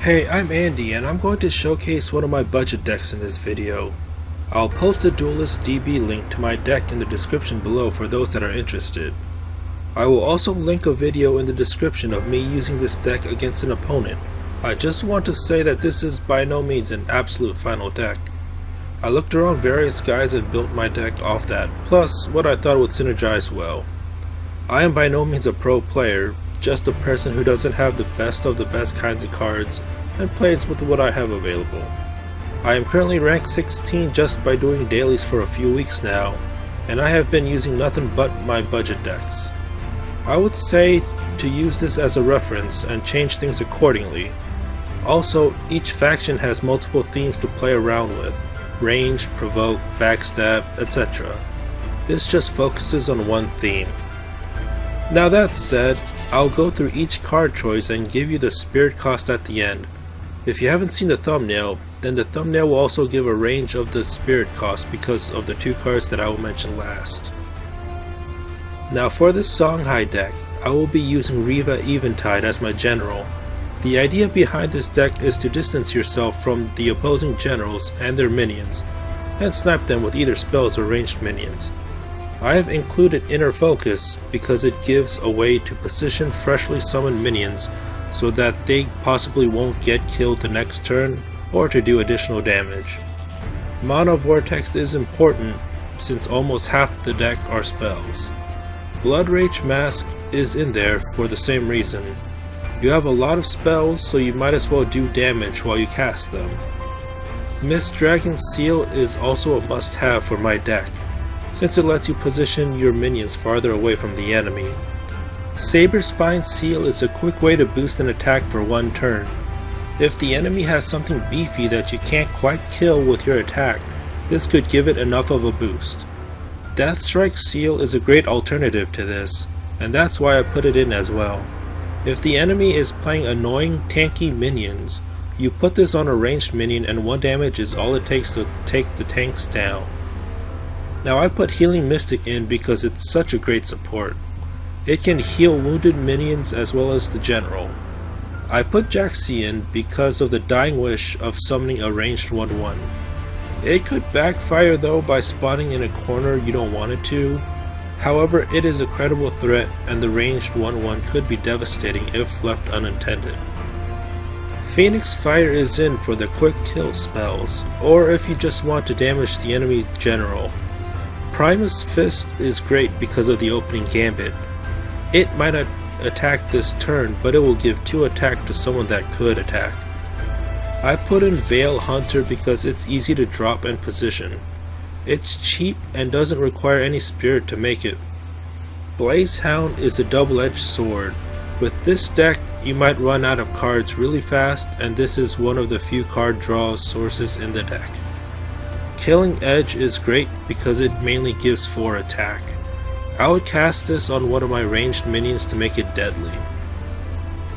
Hey, I'm Andy and I'm going to showcase one of my budget decks in this video. I'll post a Duelyst DB link to my deck in the description below for those that are interested. I will also link a video in the description of me using this deck against an opponent. I just want to say that this is by no means an absolute final deck. I looked around various guys and built my deck off that, plus what I thought would synergize well. I am by no means a pro player, just a person who doesn't have the best of the best kinds of cards and plays with what I have available. I am currently ranked 16 just by doing dailies for a few weeks now, and I have been using nothing but my budget decks. I would say to use this as a reference and change things accordingly. Also, each faction has multiple themes to play around with: range, provoke, backstab, etc. This just focuses on one theme. Now that said, I'll go through each card choice and give you the spirit cost at the end. If you haven't seen the thumbnail, then the thumbnail will also give a range of the spirit cost because of the two cards that I will mention last. Now for this Songhai deck, I will be using Reva Eventide as my general. The idea behind this deck is to distance yourself from the opposing generals and their minions, and snipe them with either spells or ranged minions. I have included Inner Focus because it gives a way to position freshly summoned minions so that they possibly won't get killed the next turn or to do additional damage. Mana Vortex is important since almost half the deck are spells. Blood Rage Mask is in there for the same reason. You have a lot of spells, so you might as well do damage while you cast them. Mist Dragon Seal is also a must-have for my deck, since it lets you position your minions farther away from the enemy. Saber Spine Seal is a quick way to boost an attack for one turn. If the enemy has something beefy that you can't quite kill with your attack, this could give it enough of a boost. Deathstrike Seal is a great alternative to this, and that's why I put it in as well. If the enemy is playing annoying tanky minions, you put this on a ranged minion and 1 damage is all it takes to take the tanks down. Now I put Healing Mystic in because it's such a great support. It can heal wounded minions as well as the general. I put Jaxi in because of the dying wish of summoning a ranged 1/1. It could backfire though by spawning in a corner you don't want it to. However, it is a credible threat and the ranged 1/1 could be devastating if left unintended. Phoenix Fire is in for the quick kill spells, or if you just want to damage the enemy general. Primus Fist is great because of the opening gambit. It might not attack this turn, but it will give 2 attack to someone that could attack. I put in Veil Hunter because it's easy to drop and position. It's cheap and doesn't require any spirit to make it. Blaze Hound is a double-edged sword. With this deck, you might run out of cards really fast, and this is one of the few card draw sources in the deck. Killing Edge is great because it mainly gives 4 attack. I would cast this on one of my ranged minions to make it deadly.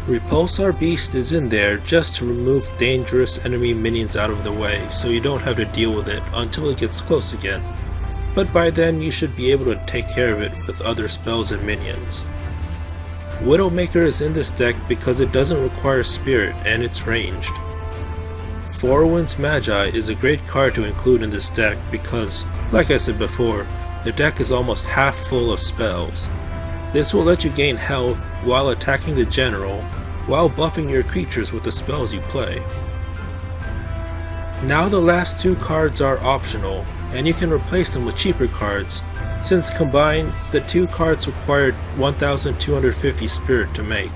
Repulsar Beast is in there just to remove dangerous enemy minions out of the way so you don't have to deal with it until it gets close again. But by then you should be able to take care of it with other spells and minions. Widowmaker is in this deck because it doesn't require spirit and it's ranged. Four Winds Magi is a great card to include in this deck because, like I said before, the deck is almost half full of spells. This will let you gain health while attacking the general, while buffing your creatures with the spells you play. Now the last 2 cards are optional, and you can replace them with cheaper cards, since combined, the 2 cards required 1250 spirit to make.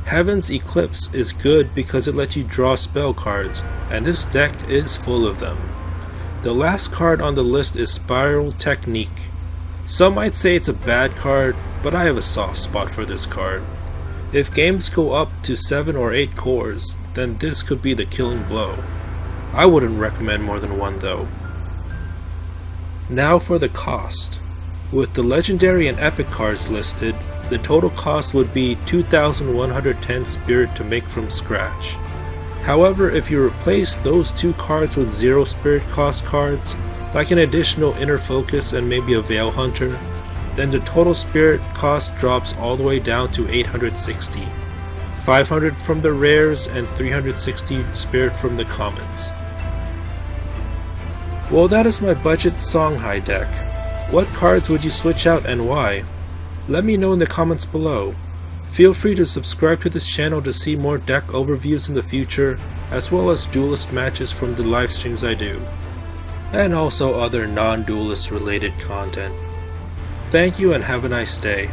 Heaven's Eclipse is good because it lets you draw spell cards, and this deck is full of them. The last card on the list is Spiral Technique. Some might say it's a bad card, but I have a soft spot for this card. If games go up to 7 or 8 cores, then this could be the killing blow. I wouldn't recommend more than 1 though. Now for the cost. With the legendary and epic cards listed, the total cost would be 2,110 spirit to make from scratch. However, if you replace those 2 cards with 0 spirit cost cards, like an additional Inner Focus and maybe a Veil Hunter, then the total spirit cost drops all the way down to 860. 500 from the rares, and 360 spared from the commons. Well, that is my budget Songhai deck. What cards would you switch out and why? Let me know in the comments below. Feel free to subscribe to this channel to see more deck overviews in the future, as well as Duelyst matches from the live streams I do, and also other non-Duelyst related content. Thank you and have a nice day.